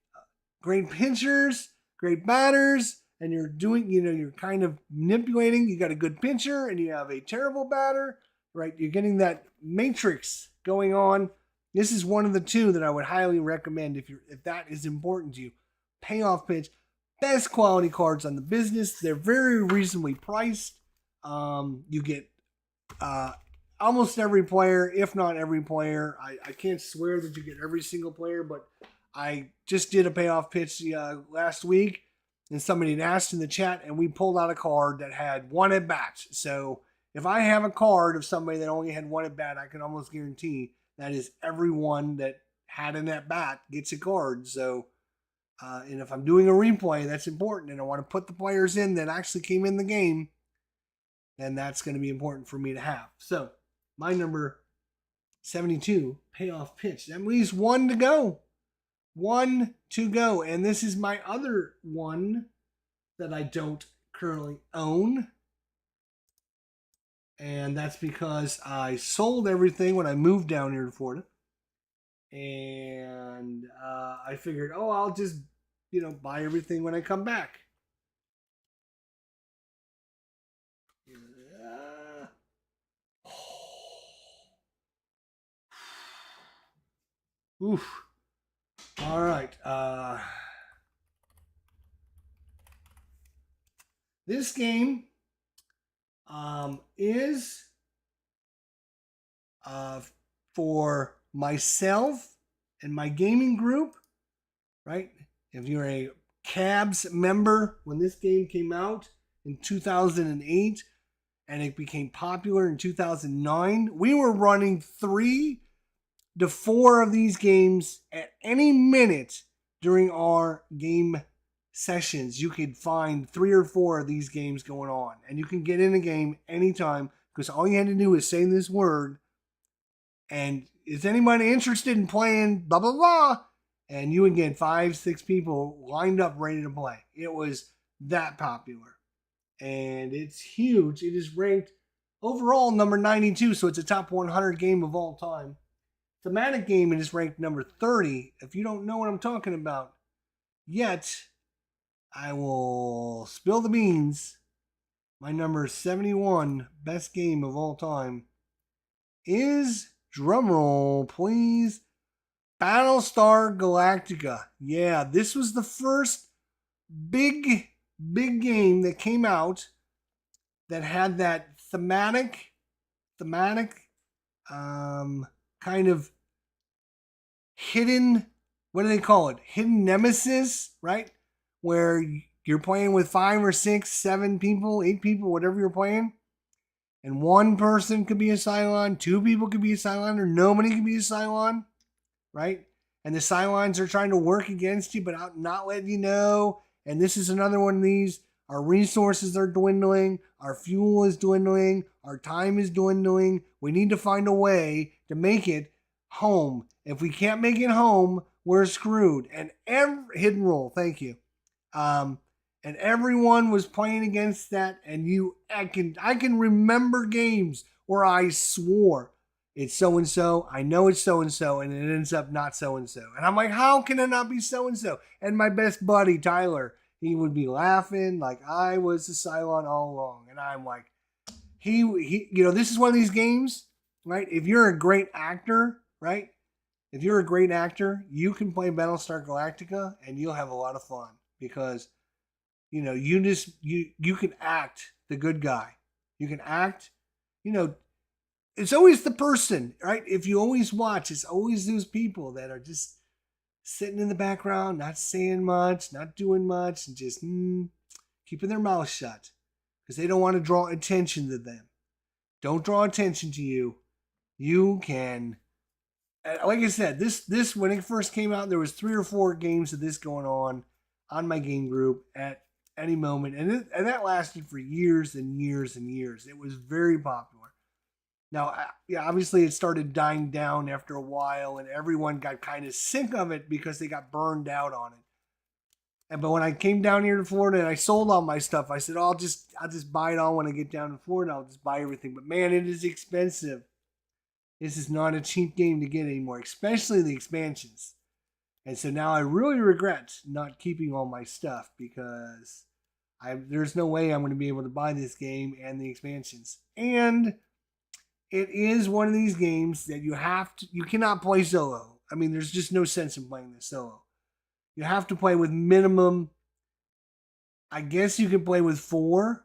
great pitchers, great batters, and you're doing, you're kind of manipulating. You got a good pitcher and you have a terrible batter, right? You're getting that matrix going on. This is one of the 2 that I would highly recommend if that is important to you. Payoff pitch, best quality cards on the business. They're very reasonably priced. You get almost every player, if not every player. I can't swear that you get every single player, but I just did a payoff pitch last week, and somebody had asked in the chat, and we pulled out a card that had 1 at bat. So if I have a card of somebody that only had 1 at bat, I can almost guarantee that is everyone that had an at bat gets a card. So, and if I'm doing a replay, that's important, and I want to put the players in that actually came in the game, then that's going to be important for me to have. So my number 72 payoff pitch. That leaves 1 to go. 1 to go. And this is my other one that I don't currently own. And that's because I sold everything when I moved down here to Florida. And I figured, I'll just, buy everything when I come back. Oof. All right. This game is for myself and my gaming group, right? If you're a Cabs member, when this game came out in 2008 and it became popular in 2009, we were running 3 to 4 of these games at any minute during our game sessions. You could find 3 or 4 of these games going on, and you can get in a game anytime because all you had to do is say this word, and is anybody interested in playing blah blah blah, and you would get 5-6 people lined up ready to play. It was that popular, and it's huge. It is ranked overall number 92, so it's a top 100 game of all time. Thematic game, it is ranked number 30. If you don't know what I'm talking about yet, I will spill the beans. My number 71 best game of all time is, drumroll please, Battlestar Galactica. Yeah, this was the first big game that came out that had that thematic kind of hidden, what do they call it? Hidden nemesis, right? Where you're playing with 5 or 6, 7 people, 8 people, whatever you're playing. And 1 person could be a Cylon, 2 people could be a Cylon, or nobody could be a Cylon, right? And the Cylons are trying to work against you, but not letting you know. And this is another one of these. Our resources are dwindling. Our fuel is dwindling. Our time is dwindling. We need to find a way to make it home. If we can't make it home, we're screwed. And hidden roll, thank you. And everyone was playing against that. And I can remember games where I swore it's so and so. I know it's so and so, and it ends up not so and so. And I'm like, how can it not be so and so? And my best buddy Tyler, he would be laughing like I was the Cylon all along. And I'm like, this is one of these games, right? If you're a great actor, right? If you're a great actor, you can play Battlestar Galactica and you'll have a lot of fun because you can act the good guy. You can act, you know, it's always the person, right? If you always watch, it's always those people that are just sitting in the background, not saying much, not doing much, and just keeping their mouth shut because they don't want to draw attention to them. Don't draw attention to you. You can, like I said, this when it first came out, there was 3 or 4 games of this going on my game group at any moment, and that lasted for years and years and years. It was very popular. Now, yeah, obviously it started dying down after a while, and everyone got kind of sick of it because they got burned out on it. But when I came down here to Florida and I sold all my stuff, I said, I'll just buy it all when I get down to Florida. I'll just buy everything. But man, it is expensive. This is not a cheap game to get anymore, especially the expansions. And so now I really regret not keeping all my stuff because there's no way I'm going to be able to buy this game and the expansions. And it is one of these games that you cannot play solo. I mean, there's just no sense in playing this solo. You have to play with minimum. I guess you can play with 4,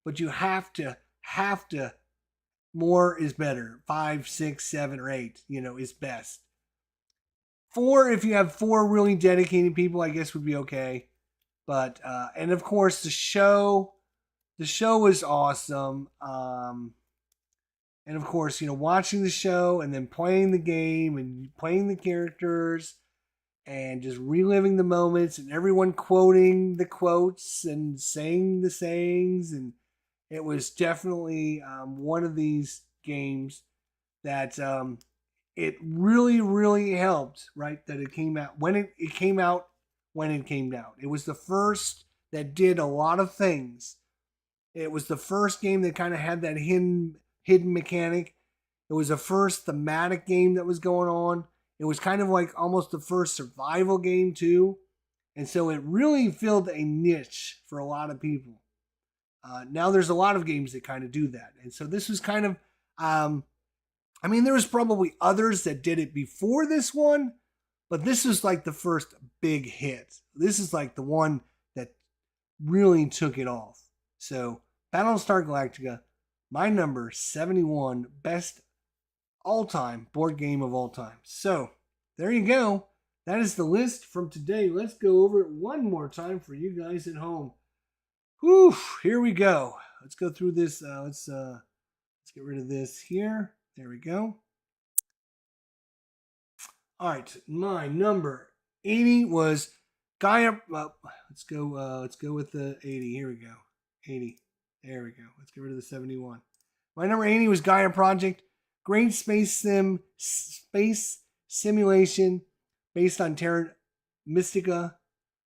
but you have to. More is better. 5, 6, 7, or 8, is best. 4, if you have 4 really dedicated people, I guess would be okay. But and of course the show is awesome. And of course, watching the show and then playing the game and playing the characters and just reliving the moments and everyone quoting the quotes and saying the sayings. And it was definitely one of these games that it really, really helped, right? That it came out when it came out. It was the first that did a lot of things. It was the first game that kind of had that hidden mechanic. It was the first thematic game that was going on. It was kind of like almost the first survival game too. And so it really filled a niche for a lot of people. Now there's a lot of games that kind of do that. And so this was kind of, there was probably others that did it before this one, but this was like the first big hit. This is like the one that really took it off. So Battlestar Galactica, my number 71, best all-time board game of all time. So there you go. That is the list from today. Let's go over it one more time for you guys at home. Whew, here we go. Let's go through this. Let's get rid of this here. There we go. All right, my number 80 was Gaia. Let's go with the 80. Here we go. 80. There we go. Let's get rid of the 71. My number 80 was Gaia Project. Great space simulation based on Terra Mystica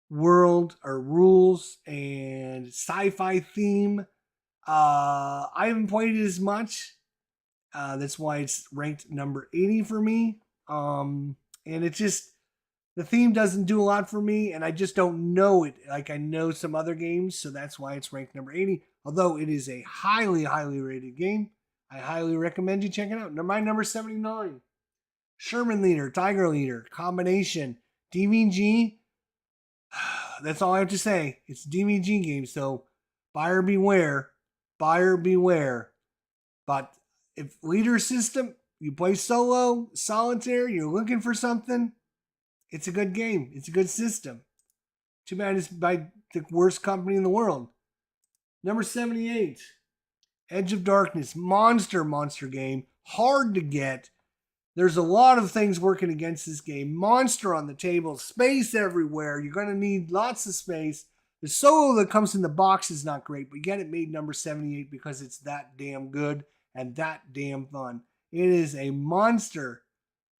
world or rules and sci-fi theme. I haven't played it as much. That's why it's ranked number 80 for me. And it just, the theme doesn't do a lot for me, and I just don't know it like I know some other games, so that's why it's ranked number 80. Although it is a highly, highly rated game. I highly recommend you check it out. My number 79. Sherman Leader, Tiger Leader, combination, DVG. That's all I have to say. It's a DVG game, so buyer beware. Buyer beware. But if leader system, you play solo, solitaire, you're looking for something, it's a good game. It's a good system. Too bad it's by the worst company in the world. Number 78. Edge of Darkness. Monster game. Hard to get. There's a lot of things working against this game. Monster on the table. Space everywhere. You're going to need lots of space. The solo that comes in the box is not great, but yet it made number 78 because it's that damn good and that damn fun. It is a monster,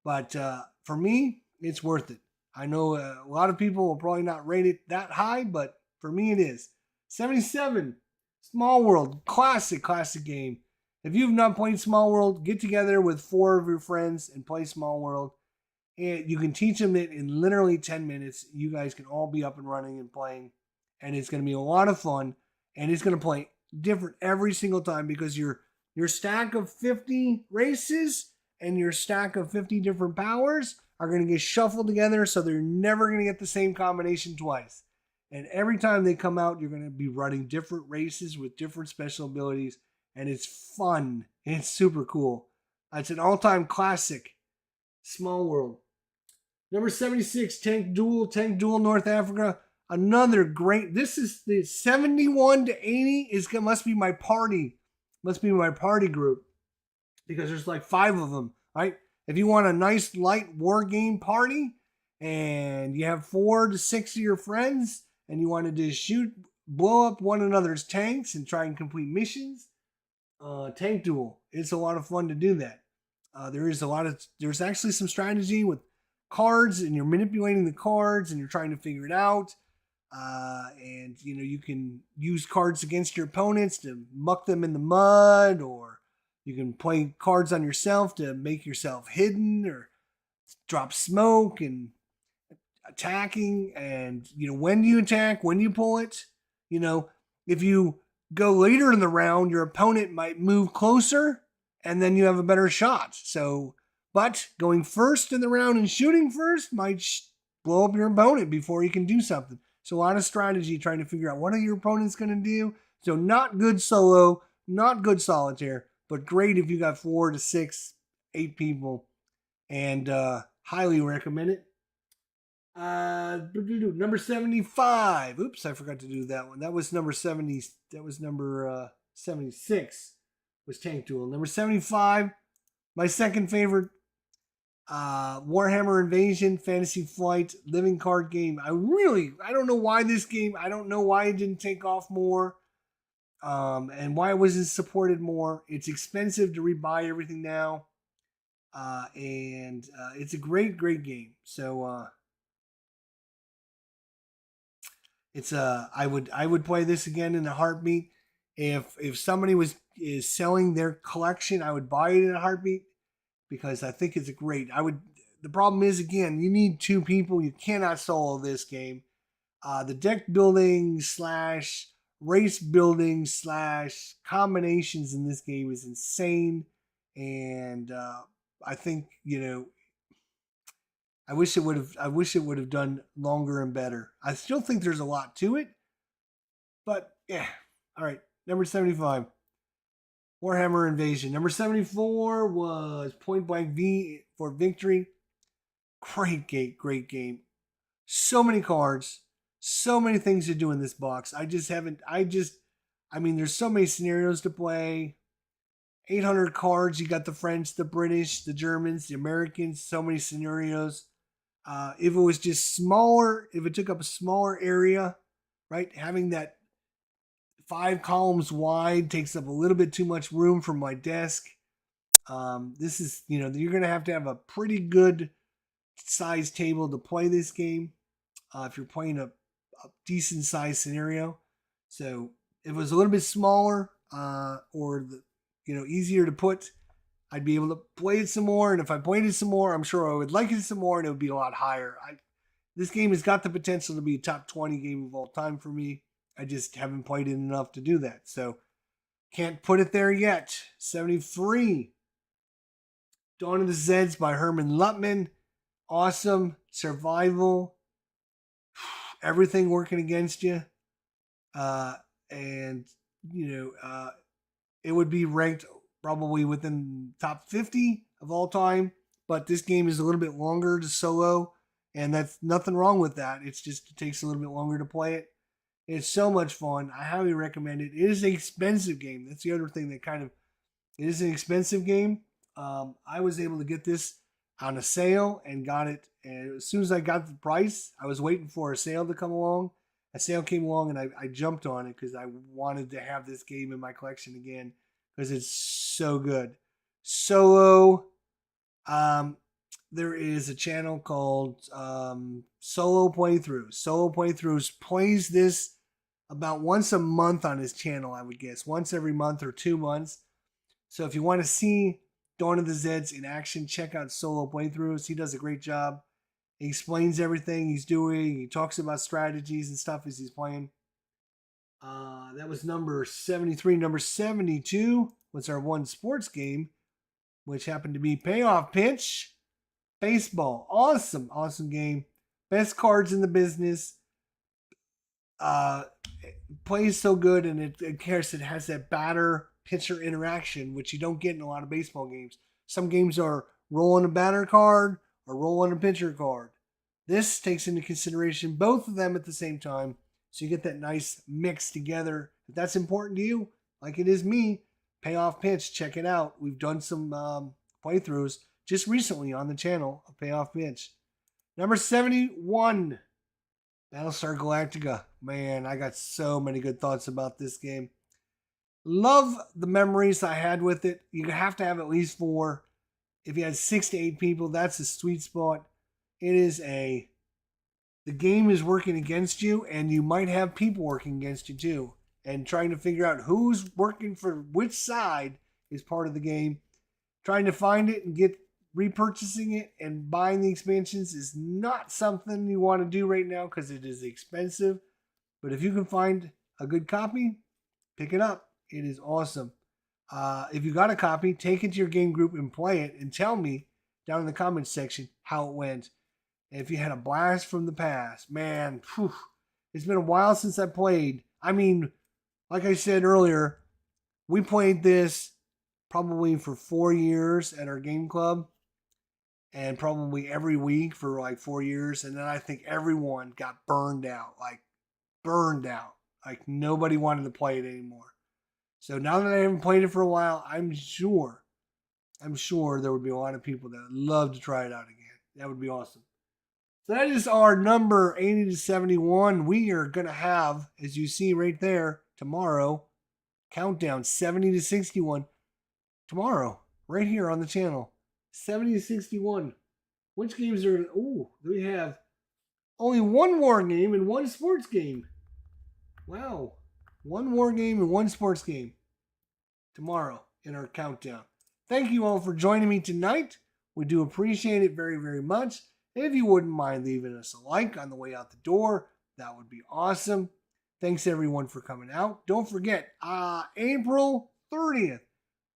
but for me, it's worth it. I know a lot of people will probably not rate it that high, but for me it is. 77, Small World, classic game. If you've not played Small World, get together with 4 of your friends and play Small World. And you can teach them it in literally 10 minutes. You guys can all be up and running and playing. And it's going to be a lot of fun. And it's going to play different every single time because your stack of 50 races and your stack of 50 different powers are going to get shuffled together, so they're never going to get the same combination twice. And every time they come out, you're going to be running different races with different special abilities. And it's fun. It's super cool. It's an all-time classic. Small World. Number 76, Tank Duel. Tank Duel, North Africa. Another great. This is the 71 to 80 must be my party. Must be my party group. Because there's like 5 of them, right? If you want a nice light war game party and you have 4 to 6 of your friends and you want to just blow up one another's tanks and try and complete missions, Tank Duel. It's a lot of fun to do that. There's actually some strategy with cards, and you're manipulating the cards and you're trying to figure it out. And you can use cards against your opponents to muck them in the mud, or you can play cards on yourself to make yourself hidden or drop smoke and attacking. And when you attack, when you pull it, if you go later in the round, your opponent might move closer and then you have a better shot. But going first in the round and shooting first might blow up your opponent before you can do something. So a lot of strategy trying to figure out what are your opponents going to do. So not good solo, not good solitaire, but great if you got 4 to 6, 8 people. And highly recommend it. Number 75. Oops, I forgot to do that one. That was number 70. That was number 76 was Tank Duel. Number 75, my second favorite, Warhammer Invasion, Fantasy Flight, living card game. I don't know why this game, I don't know why it didn't take off more, and why it wasn't supported more. It's expensive to rebuy everything now, and it's a great game. So it's I would play this again in a heartbeat. If somebody is selling their collection, I would buy it in a heartbeat because I think it's great. The problem is, again, you need 2 people. You cannot solo this game. The deck building / race building / combinations in this game is insane, and I think I wish it would have done longer and better. I still think there's a lot to it, but yeah. All right, number 75, Warhammer Invasion. Number 74 was Point Blank V for Victory. Great game. So many cards, so many things to do in this box. There's so many scenarios to play. 800 cards. You got the French, the British, the Germans, the Americans. So many scenarios. If it was just smaller, if it took up a smaller area, right? Having that 5 columns wide takes up a little bit too much room for my desk. This is, you're going to have a pretty good size table to play this game if you're playing a decent size scenario. So if it was a little bit smaller easier to put, I'd be able to play it some more. And if I played it some more, I'm sure I would like it some more and it would be a lot higher. This game has got the potential to be a top 20 game of all time for me. I just haven't played it enough to do that. So can't put it there yet. 73. Dawn of the Zeds by Herman Luttman. Awesome. Survival. Everything working against you. It would be ranked probably within top 50 of all time. But this game is a little bit longer to solo. And that's nothing wrong with that. It's just it takes a little bit longer to play it. It's so much fun. I highly recommend it. It is an expensive game. That's the other thing it is an expensive game. I was able to get this on a sale and got it. And as soon as I got the price, I was waiting for a sale to come along. A sale came along and I jumped on it because I wanted to have this game in my collection again because it's so good. Solo. There is a channel called Solo Playthroughs. Solo Playthroughs plays this about once a month on his channel, I would guess. Once every month or 2 months. So if you want to see Dawn of the Zeds in action, check out Solo Playthroughs. He does a great job. He explains everything he's doing. He talks about strategies and stuff as he's playing. That was number 73. Number 72 was our one sports game, which happened to be Payoff Pitch. Baseball. Awesome game. Best cards in the business. plays so good, and it cares. It has that batter pitcher interaction, which you don't get in a lot of baseball games. Some games are rolling a batter card or rolling a pitcher card. This takes into consideration both of them at the same time, so you get that nice mix together. If that's important to you, like it is me, Payoff Pitch, check it out. We've done some playthroughs just recently on the channel of Payoff Pitch. Number 71, Battlestar Galactica. Man, I got so many good thoughts about this game. Love the memories I had with it. You have to have at least 4. If you had 6 to 8 people, that's a sweet spot. The game is working against you, and you might have people working against you too. And trying to figure out who's working for which side is part of the game. Trying to find it and get repurchasing it and buying the expansions is not something you want to do right now because it is expensive. But if you can find a good copy, pick it up. It is awesome. If you got a copy, take it to your game group and play it and tell me down in the comments section how it went. And if you had a blast from the past, man, it's been a while since I played. I mean, like I said earlier, we played this probably for 4 years at our game club, and probably every week for like 4 years. And then I think everyone got burned out. Like nobody wanted to play it anymore. So now that I haven't played it for a while, I'm sure there would be a lot of people that would love to try it out again. That would be awesome. So that is our number 80 to 71. We are going to have, as you see right there, tomorrow, countdown 70 to 61. Tomorrow, right here on the channel. 70 to 61. Which games are... Ooh, we have only one war game and one sports game. Wow. One war game and one sports game. Tomorrow in our countdown. Thank you all for joining me tonight. We do appreciate it very, very much. If you wouldn't mind leaving us a like on the way out the door, that would be awesome. Thanks everyone for coming out. Don't forget, April 30th,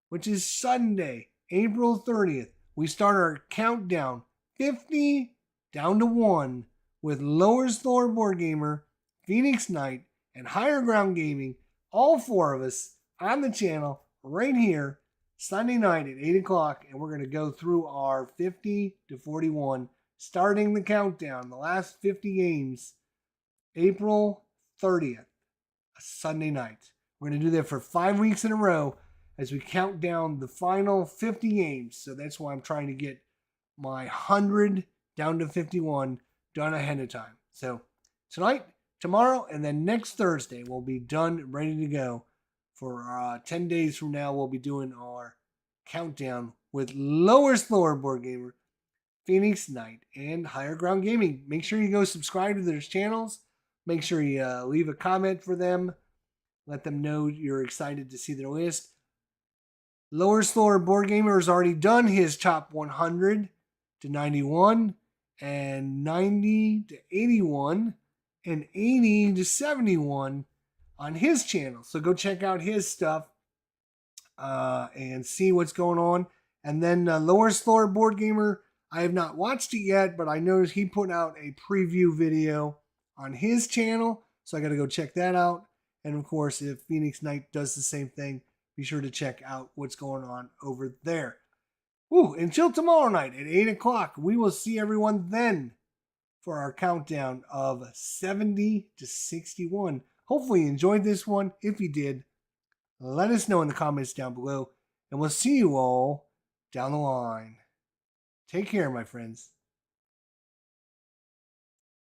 which is Sunday, April 30th, we start our countdown 50 down to 1 with Lower Store Board Gamer, Phoenix Knight, and Higher Ground Gaming, all 4 of us on the channel right here, Sunday night at 8 o'clock, and we're going to go through our 50 to 41, starting the countdown, the last 50 games, April 30th, a Sunday night. We're going to do that for 5 weeks in a row as we count down the final 50 games. So that's why I'm trying to get my 100 down to 51 done ahead of time. So tonight, tomorrow, and then next Thursday, we'll be done, ready to go. For 10 days from now, we'll be doing our countdown with Lower Slower Board Gamer, Phoenix Knight, and Higher Ground Gaming. Make sure you go subscribe to their channels. Make sure you leave a comment for them. Let them know you're excited to see their list. Lower Slower Board Gamer has already done his top 100 to 91, and 90 to 81, and 80 to 71 on his channel. So go check out his stuff and see what's going on. And then Lower Slower Board Gamer, I have not watched it yet, but I noticed he put out a preview video on his channel. So I got to go check that out. And of course, if Phoenix Knight does the same thing, be sure to check out what's going on over there. Until tomorrow night at 8 o'clock, we will see everyone then for our countdown of 70 to 61. Hopefully you enjoyed this one. If you did, let us know in the comments down below. And we'll see you all down the line. Take care, my friends.